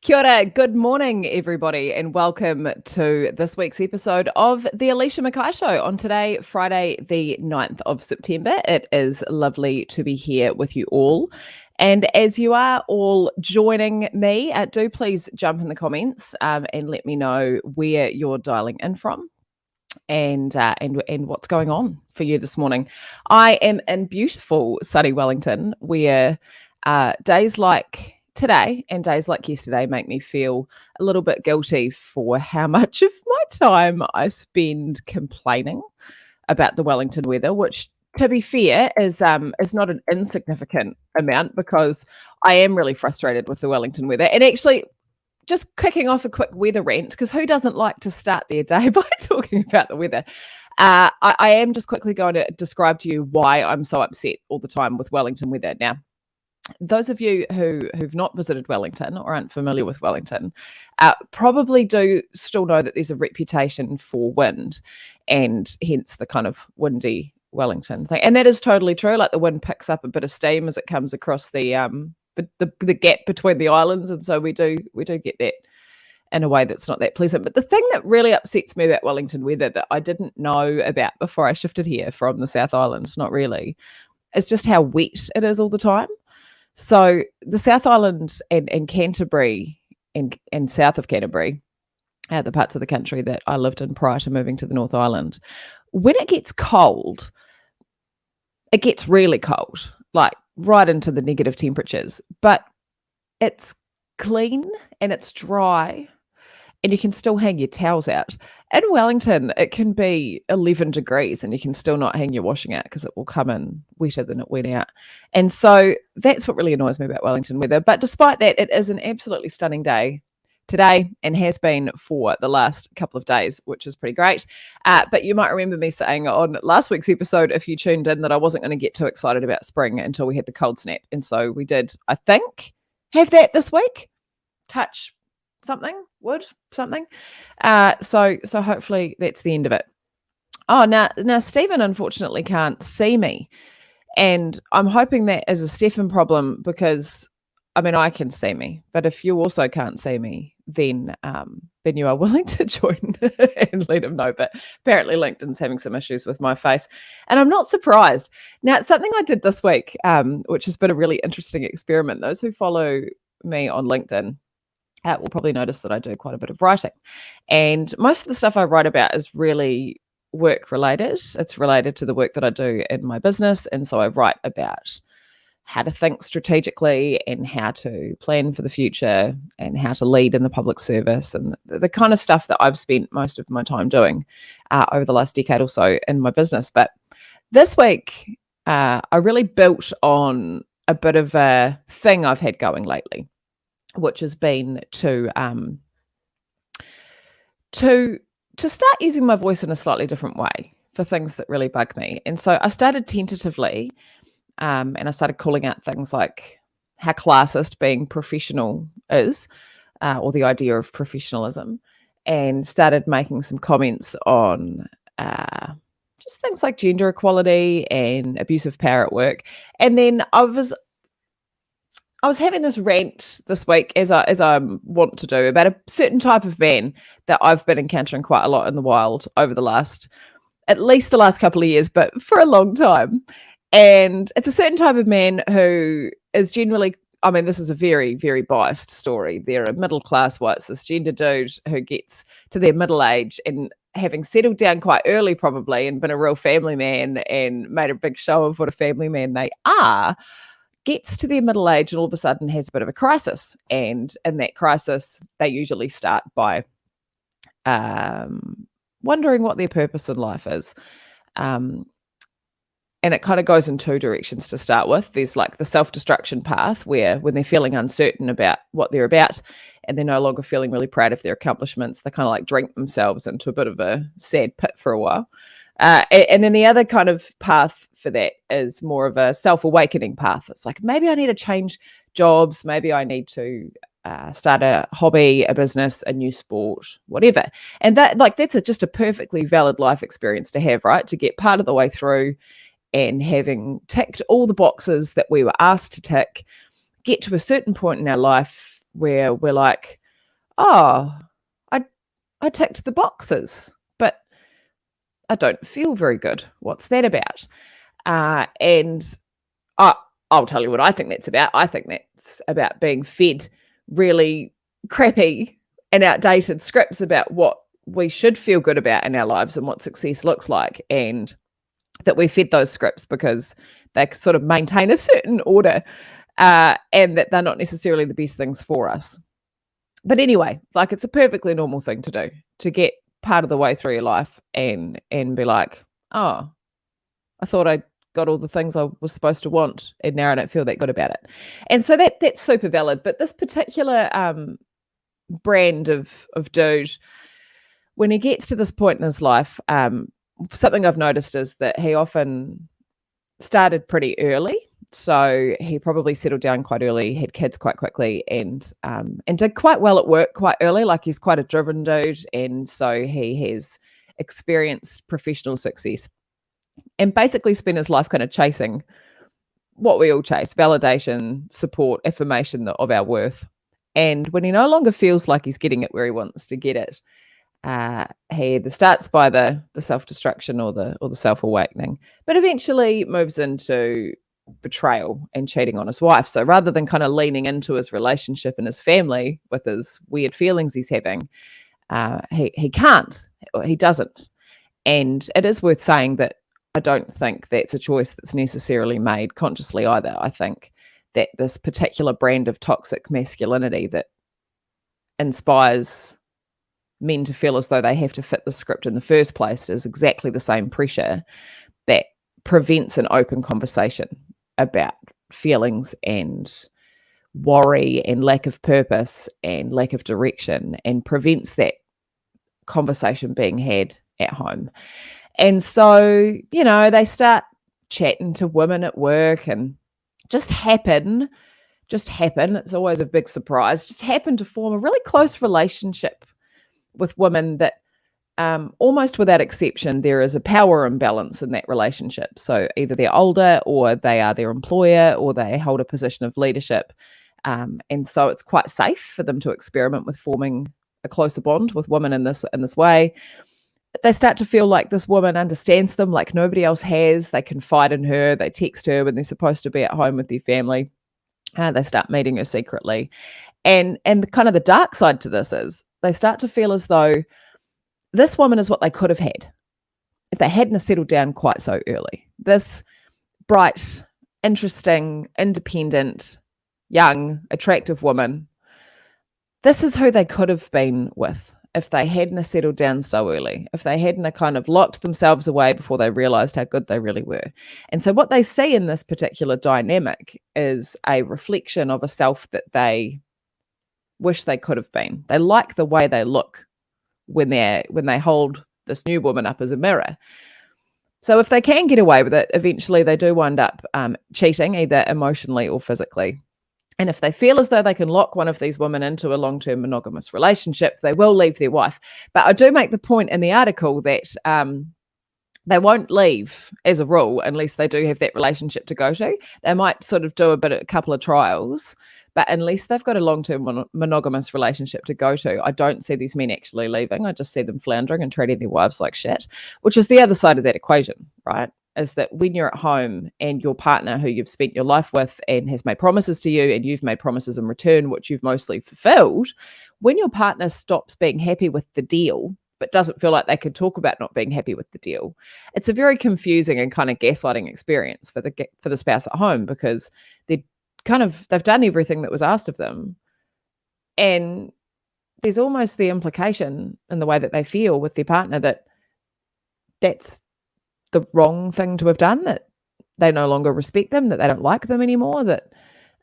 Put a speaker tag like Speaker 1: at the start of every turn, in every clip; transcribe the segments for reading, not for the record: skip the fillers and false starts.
Speaker 1: Kia ora, good morning, everybody, and welcome to this week's episode of the Alicia McKay Show on today, Friday, the 9th of September. It is lovely to be here with you all. And as you are all joining me, do please jump in the comments and let me know where you're dialing in from and what's going on for you this morning. I am in beautiful sunny Wellington, where days like today and days like yesterday make me feel a little bit guilty for how much of my time I spend complaining about the Wellington weather, which, to be fair, is not an insignificant amount, because I am really frustrated with the Wellington weather. And actually, just kicking off a quick weather rant, because who doesn't like to start their day by talking about the weather? I am just quickly going to describe to you why I'm so upset all the time with Wellington weather. Now, those of you who've not visited Wellington or aren't familiar with Wellington probably do still know that there's a reputation for wind, and hence the kind of windy Wellington thing. And that is totally true. Like, the wind picks up a bit of steam as it comes across the gap between the islands, and so we do get that in a way that's not that pleasant. But the thing that really upsets me about Wellington weather that I didn't know about before I shifted here from the South Island, not really, is just how wet it is all the time. So the South Island and Canterbury and south of Canterbury, the parts of the country that I lived in prior to moving to the North Island, when it gets cold, it gets really cold, like right into the negative temperatures, but it's clean and it's dry and you can still hang your towels out. In Wellington, it can be 11 degrees and you can still not hang your washing out because it will come in wetter than it went out. And so that's what really annoys me about Wellington weather. But despite that, it is an absolutely stunning day today and has been for the last couple of days, which is pretty great. But you might remember me saying on last week's episode, if you tuned in, that I wasn't going to get too excited about spring until we had the cold snap. And so we did, I think, have that this week. Touch something, wood, something. So hopefully that's the end of it. Oh, now Stephen unfortunately can't see me. And I'm hoping that is a Stephen problem, because I mean, I can see me, but if you also can't see me, then you are willing to join and let him know. But apparently LinkedIn's having some issues with my face, and I'm not surprised. Now, it's something I did this week, which has been a really interesting experiment. Those who follow me on LinkedIn will probably notice that I do quite a bit of writing, and most of the stuff I write about is really work related. It's related to the work that I do in my business, and so I write about how to think strategically and how to plan for the future and how to lead in the public service, and the kind of stuff that I've spent most of my time doing over the last decade or so in my business. But this week, I really built on a bit of a thing I've had going lately, which has been to start using my voice in a slightly different way for things that really bug me. And so I started tentatively, and I started calling out things like how classist being professional is, or the idea of professionalism, and started making some comments on just things like gender equality and abuse of power at work. And then I was having this rant this week, as I want to do, about a certain type of man that I've been encountering quite a lot in the wild over at least the last couple of years, but for a long time. And it's a certain type of man who is generally, I mean, this is a very, very biased story. They're a middle-class white cisgender dude who gets to their middle age, and having settled down quite early probably and been a real family man and made a big show of what a family man they are, gets to their middle age and all of a sudden has a bit of a crisis. And in that crisis, they usually start by wondering what their purpose in life is. And it kind of goes in two directions to start with. There's like the self-destruction path, where when they're feeling uncertain about what they're about and they're no longer feeling really proud of their accomplishments, they kind of like drink themselves into a bit of a sad pit for a while. And then the other kind of path for that is more of a self-awakening path. It's like, maybe I need to change jobs. Maybe I need to start a hobby, a business, a new sport, whatever. And that's just a perfectly valid life experience to have, right? To get part of the way through and having ticked all the boxes that we were asked to tick, get to a certain point in our life, where we're like, oh, I ticked the boxes, but I don't feel very good. What's that about? And I'll tell you what I think that's about. I think that's about being fed really crappy and outdated scripts about what we should feel good about in our lives and what success looks like, and that we fed those scripts because they sort of maintain a certain order, and that they're not necessarily the best things for us. But anyway, like, it's a perfectly normal thing to do, to get part of the way through your life and be like, oh, I thought I got all the things I was supposed to want, and now I don't feel that good about it. And so that's super valid. But this particular brand of dude, when he gets to this point in his life, something I've noticed is that he often started pretty early. So he probably settled down quite early, had kids quite quickly, and did quite well at work quite early. Like, he's quite a driven dude, and so he has experienced professional success, and basically spent his life kind of chasing what we all chase: validation, support, affirmation of our worth. And when he no longer feels like he's getting it where he wants to get it, he either starts by the self-destruction or the self-awakening, but eventually moves into betrayal and cheating on his wife. So rather than kind of leaning into his relationship and his family with his weird feelings he's having, he can't, or he doesn't. And it is worth saying that I don't think that's a choice that's necessarily made consciously either. I think that this particular brand of toxic masculinity that inspires men to feel as though they have to fit the script in the first place is exactly the same pressure that prevents an open conversation about feelings and worry and lack of purpose and lack of direction, and prevents that conversation being had at home. And so, they start chatting to women at work and just happen, it's always a big surprise, just happen to form a really close relationship with women that almost without exception, there is a power imbalance in that relationship. So either they're older, or they are their employer, or they hold a position of leadership. And so it's quite safe for them to experiment with forming a closer bond with women in this way. They start to feel like this woman understands them like nobody else has. They confide in her. They text her when they're supposed to be at home with their family. They start meeting her secretly. And kind of the dark side to this is they start to feel as though this woman is what they could have had if they hadn't settled down quite so early. This bright, interesting, independent, young, attractive woman, this is who they could have been with if they hadn't settled down so early, if they hadn't kind of locked themselves away before they realized how good they really were. And so what they see in this particular dynamic is a reflection of a self that they wish they could have been. They like the way they look when they hold this new woman up as a mirror. So if they can get away with it, eventually they do wind up cheating, either emotionally or physically. And if they feel as though they can lock one of these women into a long-term monogamous relationship, they will leave their wife. But I do make the point in the article that they won't leave as a rule unless they do have that relationship to go to. They might sort of do a couple of trials, but unless they've got a long-term monogamous relationship to go to, I don't see these men actually leaving. I just see them floundering and treating their wives like shit, which is the other side of that equation, right? Is that when you're at home and your partner who you've spent your life with and has made promises to you, and you've made promises in return, which you've mostly fulfilled, when your partner stops being happy with the deal, but doesn't feel like they can talk about not being happy with the deal, it's a very confusing and kind of gaslighting experience for the spouse at home, because they've done everything that was asked of them. And there's almost the implication in the way that they feel with their partner that that's the wrong thing to have done, that they no longer respect them, that they don't like them anymore, that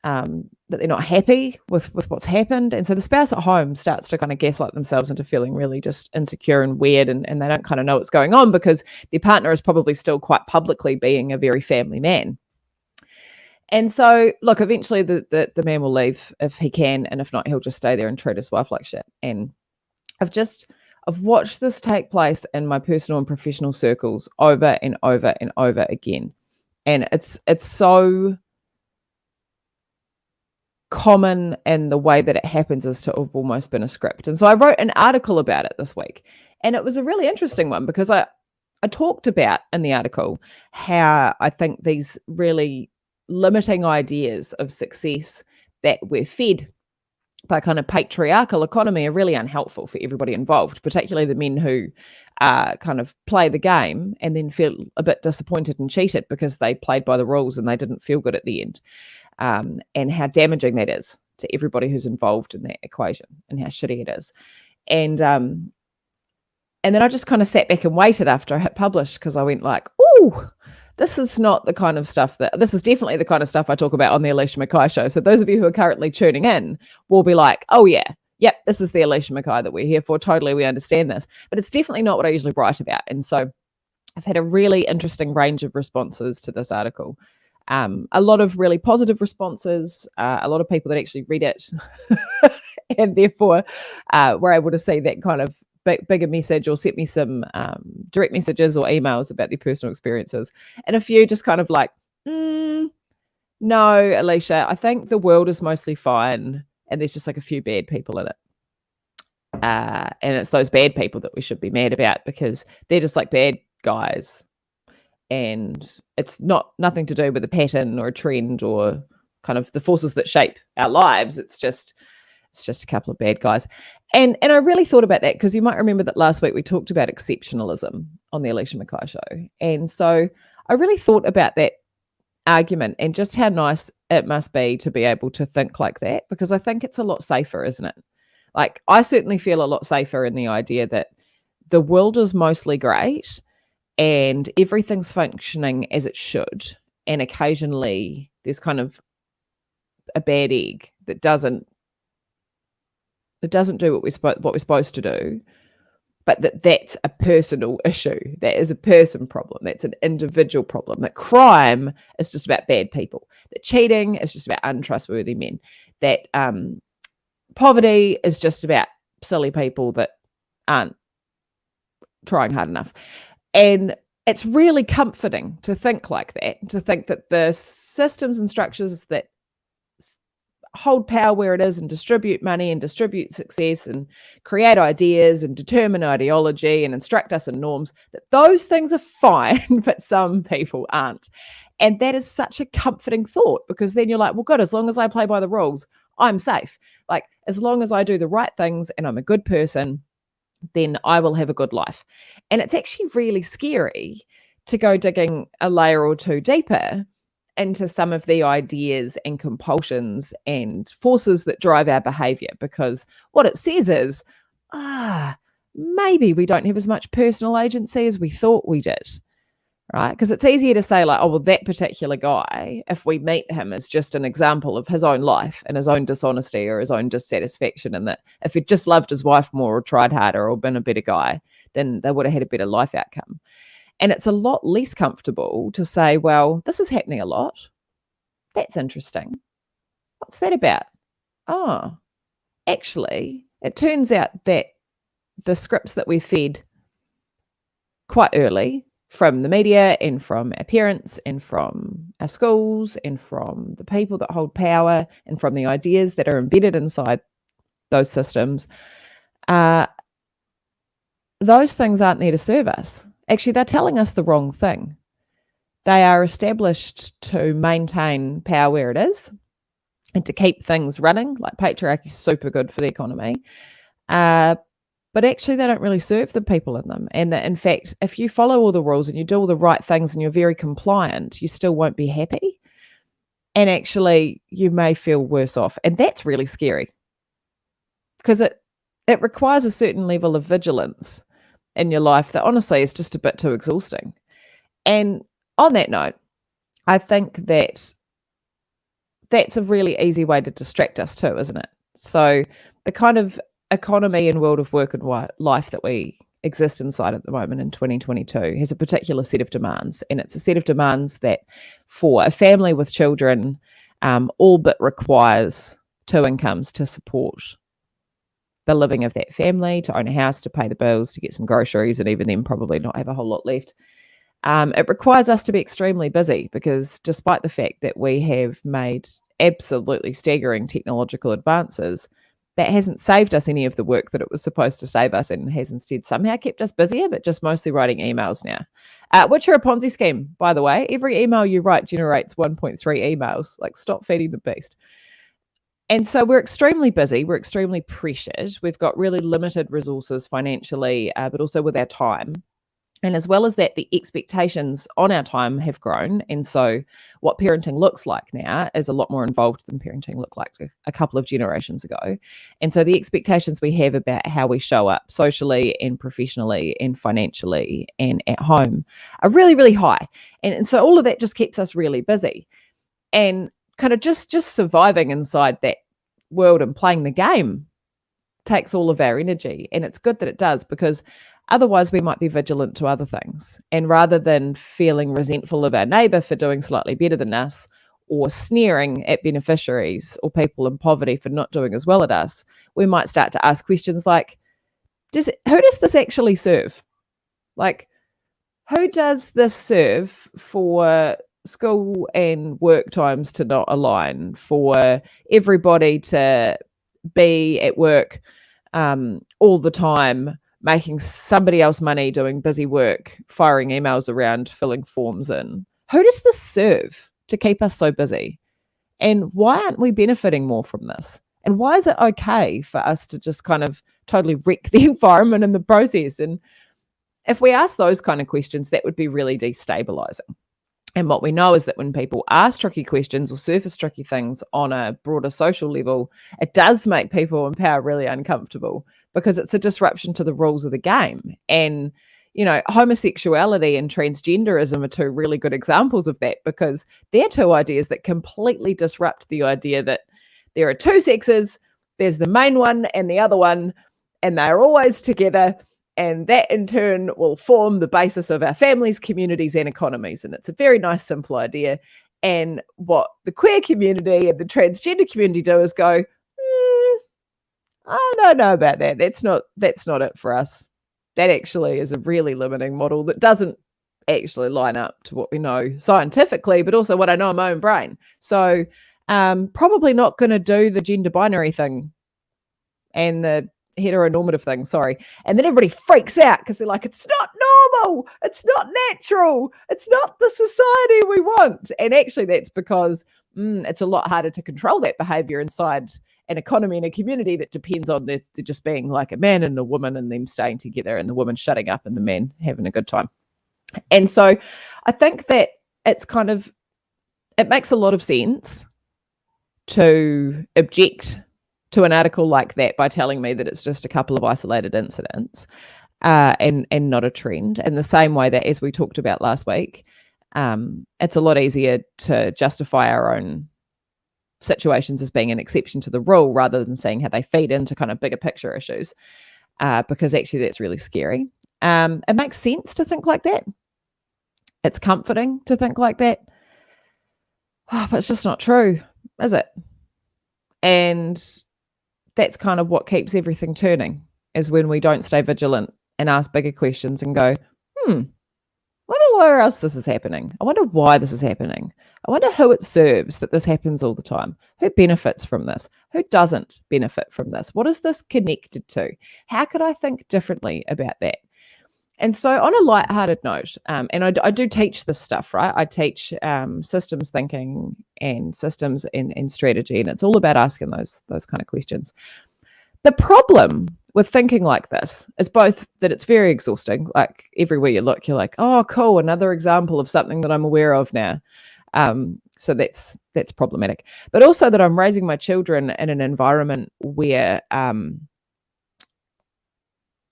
Speaker 1: they're not happy with what's happened. And so the spouse at home starts to kind of gaslight themselves into feeling really just insecure and weird, and they don't kind of know what's going on, because their partner is probably still quite publicly being a very family man. And so, look, eventually the man will leave if he can, and if not, he'll just stay there and treat his wife like shit. And I've watched this take place in my personal and professional circles over and over and over again. And it's so common, and the way that it happens is to have almost been a script. And so I wrote an article about it this week, and it was a really interesting one because I talked about in the article how I think these really limiting ideas of success that we're fed by kind of patriarchal economy are really unhelpful for everybody involved, particularly the men who kind of play the game and then feel a bit disappointed and cheated because they played by the rules and they didn't feel good at the end. And how damaging that is to everybody who's involved in that equation and how shitty it is. And then I just kind of sat back and waited after I hit publish because I went like, ooh, this is not the kind of stuff this is definitely the kind of stuff I talk about on the Alicia McKay show. So those of you who are currently tuning in will be like, oh yeah, yep, this is the Alicia McKay that we're here for. Totally, we understand this. But it's definitely not what I usually write about. And so I've had a really interesting range of responses to this article. A lot of really positive responses, a lot of people that actually read it and therefore were able to see that kind of bigger message or sent me some direct messages or emails about their personal experiences. And a few just kind of like, no, Alicia, I think the world is mostly fine and there's just like a few bad people in it. And it's those bad people that we should be mad about because they're just like bad guys. And it's nothing to do with a pattern or a trend or kind of the forces that shape our lives. It's just a couple of bad guys. And I really thought about that because you might remember that last week we talked about exceptionalism on the Alicia McKay show. And so I really thought about that argument and just how nice it must be to be able to think like that, because I think it's a lot safer, isn't it? Like, I certainly feel a lot safer in the idea that the world is mostly great and everything's functioning as it should. And occasionally there's kind of a bad egg that doesn't do what we're supposed to do, but that's a personal issue. That is a person problem. That's an individual problem. That crime is just about bad people. That cheating is just about untrustworthy men. That poverty is just about silly people that aren't trying hard enough. And it's really comforting to think like that, to think that the systems and structures that hold power where it is and distribute money and distribute success and create ideas and determine ideology and instruct us in norms, that those things are fine, but some people aren't. And that is such a comforting thought, because then you're like, well, good, as long as I play by the rules, I'm safe. Like, as long as I do the right things and I'm a good person, then I will have a good life. And it's actually really scary to go digging a layer or two deeper into some of the ideas and compulsions and forces that drive our behavior, because what it says is, maybe we don't have as much personal agency as we thought we did, right? Because it's easier to say like, oh, well, that particular guy, if we meet him, is just an example of his own life and his own dishonesty or his own dissatisfaction, and that if he'd just loved his wife more or tried harder or been a better guy, then they would have had a better life outcome. And it's a lot less comfortable to say, well, this is happening a lot. That's interesting. What's that about? Oh, actually, it turns out that the scripts that we fed quite early from the media and from our parents and from our schools and from the people that hold power and from the ideas that are embedded inside those systems, those things aren't there to serve us. Actually, they're telling us the wrong thing. They are established to maintain power where it is and to keep things running. Like, patriarchy is super good for the economy. But actually, they don't really serve the people in them. And that, in fact, if you follow all the rules and you do all the right things and you're very compliant, you still won't be happy. And actually, you may feel worse off. And that's really scary, because it requires a certain level of vigilance in your life that honestly is just a bit too exhausting. And on that note, I think that that's a really easy way to distract us too, isn't it? So the kind of economy and world of work and life that we exist inside at the moment in 2022 has a particular set of demands. And it's a set of demands that for a family with children all but requires two incomes to support the living of that family, to own a house, to pay the bills, to get some groceries, and even then probably not have a whole lot left. It requires us to be extremely busy, because despite the fact that we have made absolutely staggering technological advances, that hasn't saved us any of the work that it was supposed to save us, and has instead somehow kept us busier, but just mostly writing emails now, which are a Ponzi scheme, by the way. Every email you write generates 1.3 emails. Like, stop feeding the beast. And so we're extremely busy. We're extremely pressured. We've got really limited resources financially, but also with our time. And as well as that, the expectations on our time have grown. And so what parenting looks like now is a lot more involved than parenting looked like a couple of generations ago. And so the expectations we have about how we show up socially and professionally and financially and at home are really, really high. And so all of that just keeps us really busy. And kind of just surviving inside that world and playing the game takes all of our energy. And it's good that it does, because otherwise we might be vigilant to other things. And rather than feeling resentful of our neighbour for doing slightly better than us, or sneering at beneficiaries or people in poverty for not doing as well as us, we might start to ask questions like, who does this actually serve? Like, who does this serve for school and work times to not align, for everybody to be at work all the time, making somebody else money, doing busy work, firing emails around, filling forms in? Who does this serve to keep us so busy? And why aren't we benefiting more from this? And why is it okay for us to just kind of totally wreck the environment in the process? And if we ask those kind of questions, that would be really destabilizing. And what we know is that when people ask tricky questions or surface tricky things on a broader social level, it does make people in power really uncomfortable, because it's a disruption to the rules of the game. And, you know, homosexuality and transgenderism are two really good examples of that, because they're two ideas that completely disrupt the idea that there are two sexes, there's the main one and the other one, and they're always together. And that in turn will form the basis of our families, communities, and economies. And it's a very nice, simple idea. And what the queer community and the transgender community do is go, I don't know about that. That's not it for us. That actually is a really limiting model that doesn't actually line up to what we know scientifically, but also what I know in my own brain. So probably not going to do the gender binary thing and the heteronormative thing, sorry. And then everybody freaks out because they're like, it's not normal, it's not natural, it's not the society we want. And actually that's because it's a lot harder to control that behavior inside an economy and a community that depends on there just being like a man and a woman and them staying together and the woman shutting up and the man having a good time. And so I think that it's kind of, it makes a lot of sense to object to an article like that by telling me that it's just a couple of isolated incidents and not a trend. In the same way that, as we talked about last week, it's a lot easier to justify our own situations as being an exception to the rule rather than seeing how they feed into kind of bigger picture issues, because actually that's really scary. It makes sense to think like that. It's comforting to think like that. But it's just not true, is it? And that's kind of what keeps everything turning, is when we don't stay vigilant and ask bigger questions and go, I wonder where else this is happening. I wonder why this is happening. I wonder who it serves that this happens all the time. Who benefits from this? Who doesn't benefit from this? What is this connected to? How could I think differently about that? And so on a lighthearted note, and I do teach this stuff, right? I teach systems thinking and systems and strategy, and it's all about asking those kind of questions. The problem with thinking like this is both that it's very exhausting. Like everywhere you look, you're like, oh, cool, another example of something that I'm aware of now. So that's problematic. But also that I'm raising my children in an environment where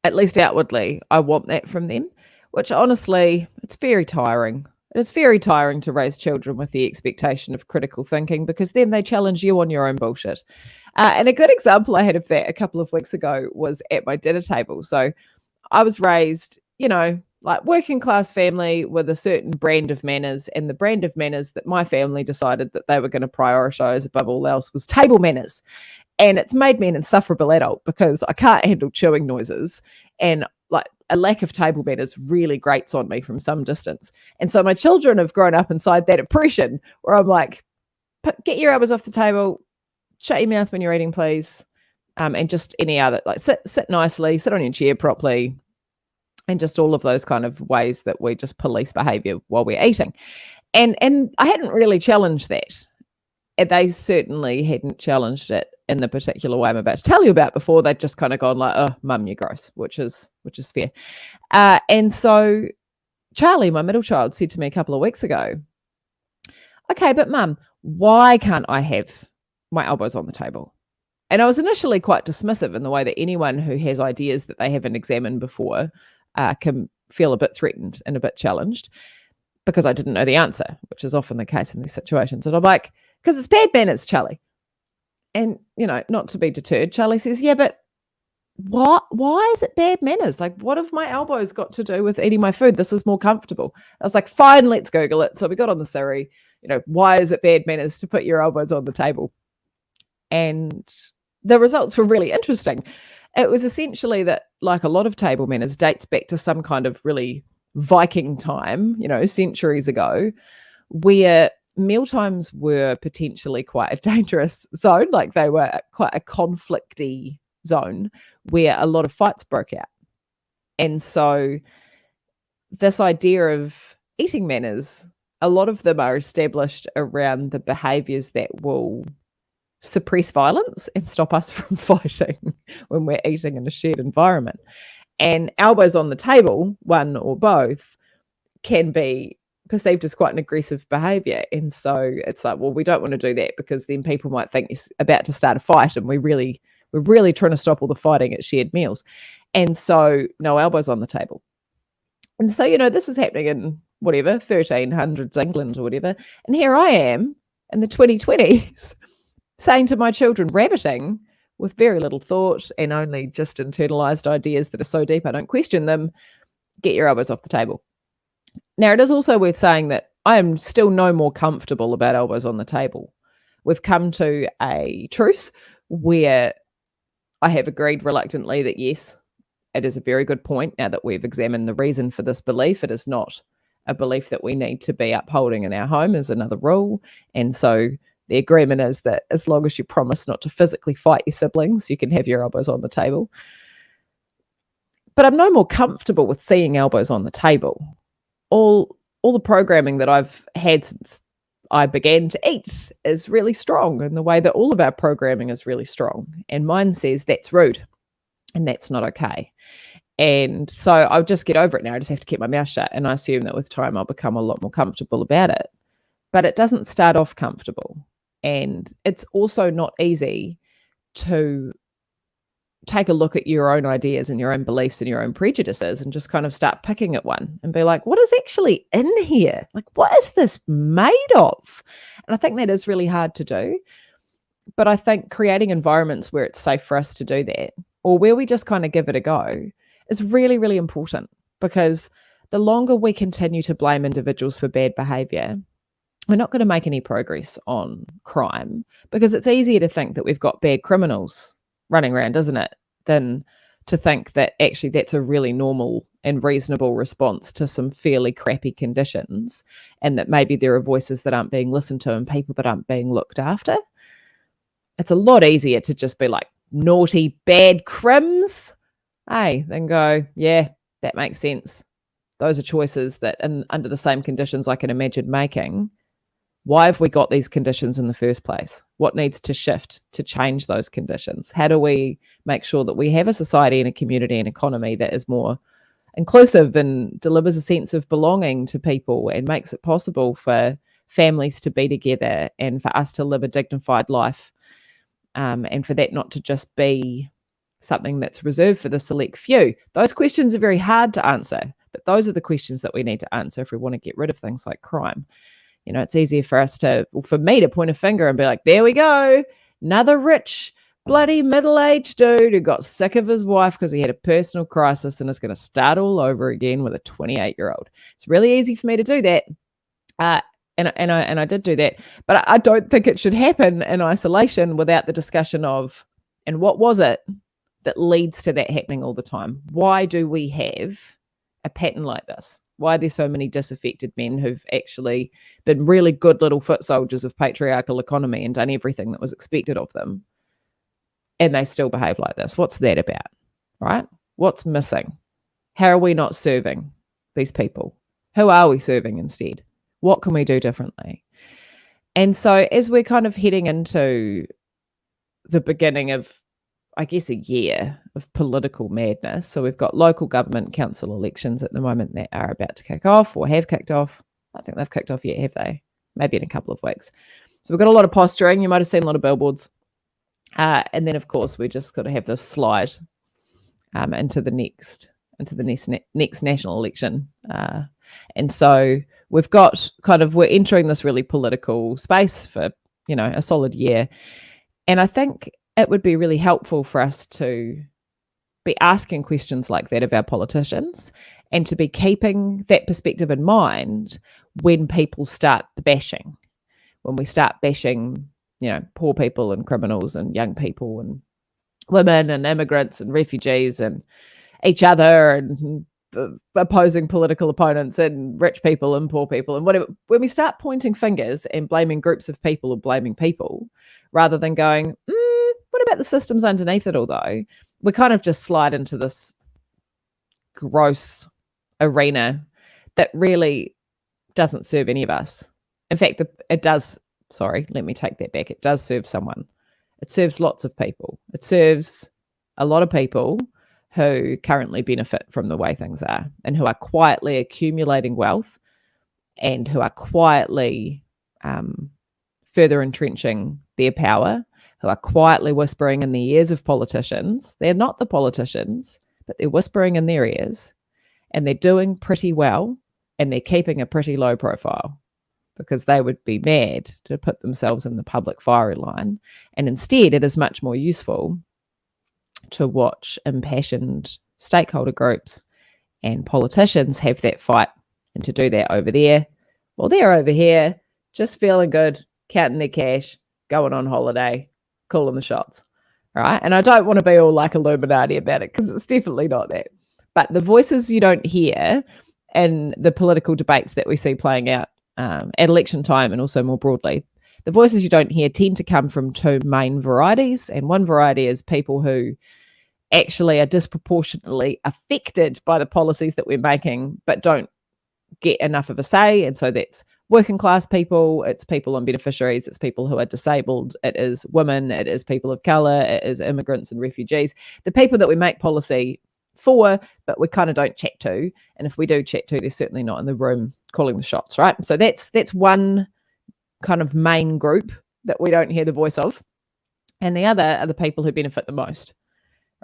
Speaker 1: at least outwardly, I want that from them, which honestly, it's very tiring. It's very tiring to raise children with the expectation of critical thinking, because then they challenge you on your own bullshit. And a good example I had of that a couple of weeks ago was at my dinner table. So I was raised, like working class family with a certain brand of manners, and the brand of manners that my family decided that they were going to prioritize above all else was table manners. And it's made me an insufferable adult because I can't handle chewing noises, and like a lack of table manners really grates on me from some distance. And so my children have grown up inside that oppression where I'm like, get your elbows off the table, shut your mouth when you're eating, please. And just any other, like sit nicely, sit on your chair properly, and just all of those kind of ways that we just police behavior while we're eating. And I hadn't really challenged that. And they certainly hadn't challenged it in the particular way I'm about to tell you about before. They'd just kind of gone like, oh, mum, you're gross, which is fair. And so Charlie, my middle child, said to me a couple of weeks ago, okay, but mum, why can't I have my elbows on the table? And I was initially quite dismissive in the way that anyone who has ideas that they haven't examined before can feel a bit threatened and a bit challenged, because I didn't know the answer, which is often the case in these situations. And I'm like, because it's bad manners, Charlie. And, not to be deterred, Charlie says, yeah, but why is it bad manners? Like, what have my elbows got to do with eating my food? This is more comfortable. I was like, fine, let's Google it. So we got on the Siri, why is it bad manners to put your elbows on the table? And the results were really interesting. It was essentially that, like a lot of table manners, dates back to some kind of really Viking time, centuries ago, where mealtimes were potentially quite a dangerous zone. Like, they were quite a conflicty zone where a lot of fights broke out. And so this idea of eating manners, a lot of them are established around the behaviors that will suppress violence and stop us from fighting when we're eating in a shared environment. And elbows on the table, one or both, can be perceived as quite an aggressive behavior. And so it's like, well, we don't want to do that, because then people might think it's about to start a fight, and we're really trying to stop all the fighting at shared meals. And so no elbows on the table. And so, this is happening in whatever, 1300s England or whatever. And here I am in the 2020s saying to my children, rabbiting with very little thought and only just internalized ideas that are so deep I don't question them, get your elbows off the table. Now, it is also worth saying that I am still no more comfortable about elbows on the table. We've come to a truce where I have agreed reluctantly that, yes, it is a very good point now that we've examined the reason for this belief. It is not a belief that we need to be upholding in our home as another rule. And so the agreement is that as long as you promise not to physically fight your siblings, you can have your elbows on the table. But I'm no more comfortable with seeing elbows on the table. All the programming that I've had since I began to eat is really strong, in the way that all of our programming is really strong. And mine says that's rude and that's not okay. And so I'll just get over it now. I just have to keep my mouth shut. And I assume that with time I'll become a lot more comfortable about it. But it doesn't start off comfortable. And it's also not easy to take a look at your own ideas and your own beliefs and your own prejudices and just kind of start picking at one and be like, what is actually in here? Like, what is this made of? And I think that is really hard to do. But I think creating environments where it's safe for us to do that, or where we just kind of give it a go, is really, really important, because the longer we continue to blame individuals for bad behavior, we're not going to make any progress on crime, because it's easier to think that we've got bad criminals running around, isn't it, than to think that actually that's a really normal and reasonable response to some fairly crappy conditions, and that maybe there are voices that aren't being listened to and people that aren't being looked after. It's a lot easier to just be like, naughty, bad crims, then go, yeah, that makes sense. Those are choices that, under the same conditions I can imagine making, why have we got these conditions in the first place? What needs to shift to change those conditions? How do we make sure that we have a society and a community and economy that is more inclusive and delivers a sense of belonging to people and makes it possible for families to be together and for us to live a dignified life, and for that not to just be something that's reserved for the select few? Those questions are very hard to answer, but those are the questions that we need to answer if we want to get rid of things like crime. It's easier for me to point a finger and be like, there we go, another rich, bloody middle-aged dude who got sick of his wife because he had a personal crisis and is going to start all over again with a 28-year-old. It's really easy for me to do that. And I did do that. But I don't think it should happen in isolation without the discussion of, and what was it that leads to that happening all the time? Why do we have a pattern like this? Why are there so many disaffected men who've actually been really good little foot soldiers of patriarchal economy and done everything that was expected of them, and they still behave like this? What's that about, right? What's missing? How are we not serving these people? Who are we serving instead? What can we do differently? And so as we're kind of heading into the beginning of, I guess, a year of political madness. So we've got local government council elections at the moment that are about to kick off or have kicked off. I think they've kicked off yet, have they? Maybe in a couple of weeks. So we've got a lot of posturing. You might have seen a lot of billboards. And then, of course, we just got to have this slide into the next national election. And so we've got we're entering this really political space for, a solid year. And I think it would be really helpful for us to be asking questions like that of our politicians and to be keeping that perspective in mind when people start bashing, when we start bashing, poor people and criminals and young people and women and immigrants and refugees and each other and opposing political opponents and rich people and poor people and whatever. When we start pointing fingers and blaming groups of people or blaming people rather than going, what about the systems underneath it all, though? We kind of just slide into this gross arena that really doesn't serve any of us. In fact, it does. Sorry, let me take that back. It does serve someone. It serves lots of people. It serves a lot of people who currently benefit from the way things are and who are quietly accumulating wealth and who are quietly further entrenching their power, who are quietly whispering in the ears of politicians. They're not the politicians, but they're whispering in their ears, and they're doing pretty well, and they're keeping a pretty low profile because they would be mad to put themselves in the public firing line. And instead, it is much more useful to watch impassioned stakeholder groups and politicians have that fight and to do that over there. Well, they're over here just feeling good, counting their cash, going on holiday, calling the shots, right? And I don't want to be all like Illuminati about it because it's definitely not that. But the voices you don't hear in the political debates that we see playing out at election time and also more broadly, the voices you don't hear tend to come from two main varieties. And one variety is people who actually are disproportionately affected by the policies that we're making, but don't get enough of a say. And so that's working class people, it's people on beneficiaries, it's people who are disabled, it is women, it is people of colour, it is immigrants and refugees, the people that we make policy for, but we kind of don't chat to. And if we do chat to, they're certainly not in the room calling the shots, right? So that's one kind of main group that we don't hear the voice of. And the other are the people who benefit the most,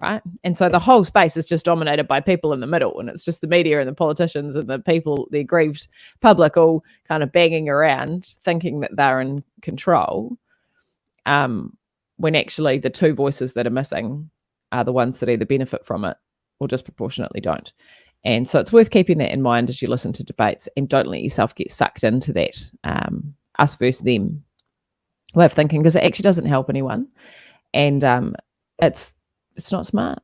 Speaker 1: right? And so the whole space is just dominated by people in the middle, and it's just the media and the politicians and the people, the aggrieved public, all kind of banging around thinking that they're in control, when actually the two voices that are missing are the ones that either benefit from it or disproportionately don't. And so it's worth keeping that in mind as you listen to debates, and don't let yourself get sucked into that us versus them way of thinking, because it actually doesn't help anyone, and it's not smart.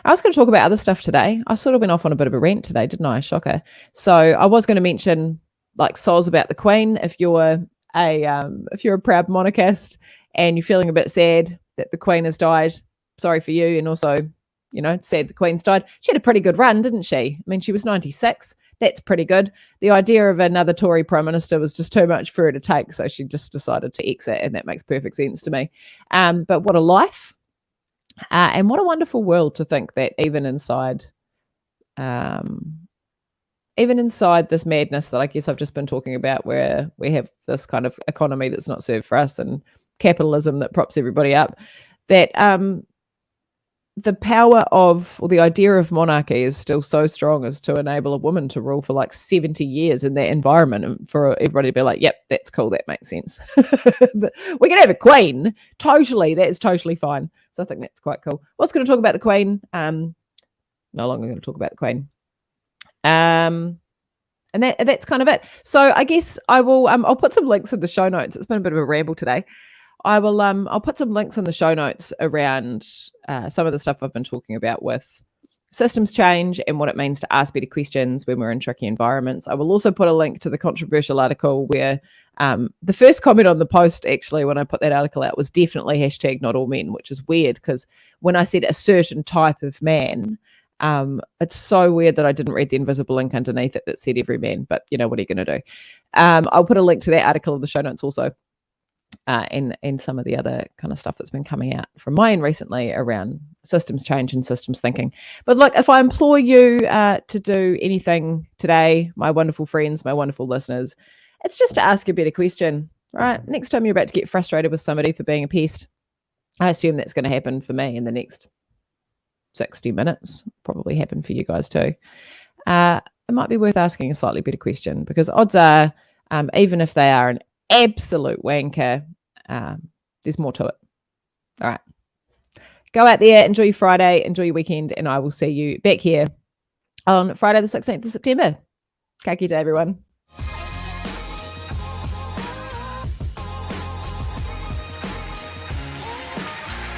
Speaker 1: I was going to talk about other stuff today. I sort of went off on a bit of a rant today, didn't I? Shocker. So I was going to mention like soz about the Queen. If you're a proud monarchist and you're feeling a bit sad that the Queen has died, sorry for you. And also, sad the Queen's died. She had a pretty good run, didn't she? I mean, she was 96. That's pretty good. The idea of another Tory Prime Minister was just too much for her to take, so she just decided to exit, and that makes perfect sense to me. But what a life. And what a wonderful world to think that even inside this madness that I guess I've just been talking about, where we have this kind of economy that's not served for us and capitalism that props everybody up, that the power of, or the idea of monarchy is still so strong as to enable a woman to rule for like 70 years in that environment, and for everybody to be like, yep, that's cool, that makes sense. We can have a queen, totally, that is totally fine. So I think that's quite cool. What's going to talk about the Queen? No longer going to talk about the Queen. And that's kind of it. So I guess I will, I'll put some links in the show notes. It's been a bit of a ramble today. I'll put some links in the show notes around some of the stuff I've been talking about with systems change and what it means to ask better questions when we're in tricky environments. I will also put a link to the controversial article where the first comment on the post, actually, when I put that article out, was definitely hashtag not all men, which is weird because when I said a certain type of man, it's so weird that I didn't read the invisible link underneath it that said every man, but what are you going to do? I'll put a link to that article in the show notes also. And some of the other kind of stuff that's been coming out from mine recently around systems change and systems thinking. But look, if I implore you to do anything today, my wonderful friends, my wonderful listeners, it's just to ask a better question, right? Next time you're about to get frustrated with somebody for being a pest, I assume that's going to happen for me in the next 60 minutes, probably happen for you guys too. It might be worth asking a slightly better question because odds are, even if they are an absolute wanker, there's more to it. All right. Go out there, enjoy your Friday, enjoy your weekend, and I will see you back here on Friday the 16th of September. Ka kite, everyone.